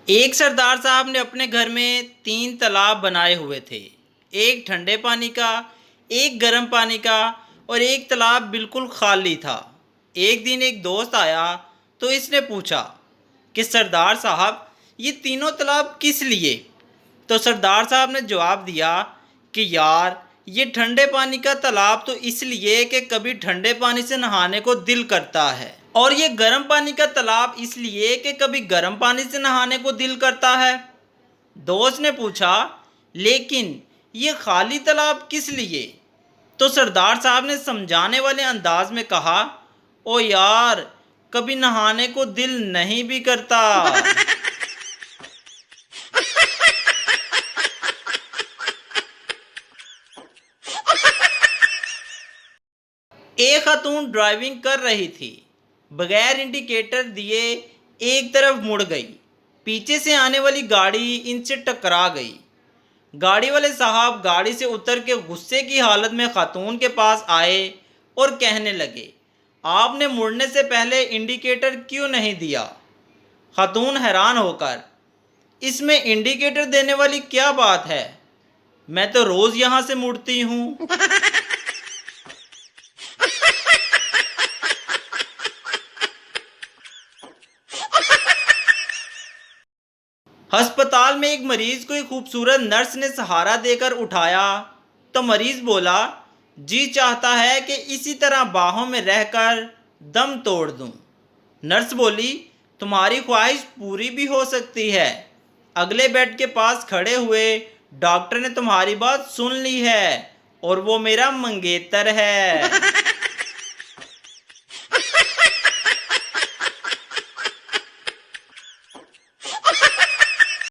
एक सरदार साहब ने अपने घर में 3 तालाब बनाए हुए थे। एक ठंडे पानी का, एक गर्म पानी का और एक तालाब बिल्कुल खाली था। एक दिन एक दोस्त आया तो इसने पूछा कि सरदार साहब, ये तीनों तालाब किस लिए? तो सरदार साहब ने जवाब दिया कि यार, ये ठंडे पानी का तालाब तो इसलिए कि कभी ठंडे पानी से नहाने को दिल करता है, और ये गर्म पानी का तालाब इसलिए कि कभी गर्म पानी से नहाने को दिल करता है। दोस्त ने पूछा, लेकिन ये खाली तालाब किस लिए? तो सरदार साहब ने समझाने वाले अंदाज में कहा, ओ यार, कभी नहाने को दिल नहीं भी करता। एक खातून ड्राइविंग कर रही थी, बगैर इंडिकेटर दिए एक तरफ मुड़ गई। पीछे से आने वाली गाड़ी इनसे टकरा गई। गाड़ी वाले साहब गाड़ी से उतर के गुस्से की हालत में खातून के पास आए और कहने लगे, आपने मुड़ने से पहले इंडिकेटर क्यों नहीं दिया? खातून हैरान होकर, इसमें इंडिकेटर देने वाली क्या बात है, मैं तो रोज़ यहाँ से मुड़ती हूँ। अस्पताल में एक मरीज को एक खूबसूरत नर्स ने सहारा देकर उठाया तो मरीज बोला, जी चाहता है कि इसी तरह बाहों में रहकर दम तोड़ दूं। नर्स बोली, तुम्हारी ख्वाहिश पूरी भी हो सकती है। अगले बेड के पास खड़े हुए डॉक्टर ने तुम्हारी बात सुन ली है और वो मेरा मंगेतर है।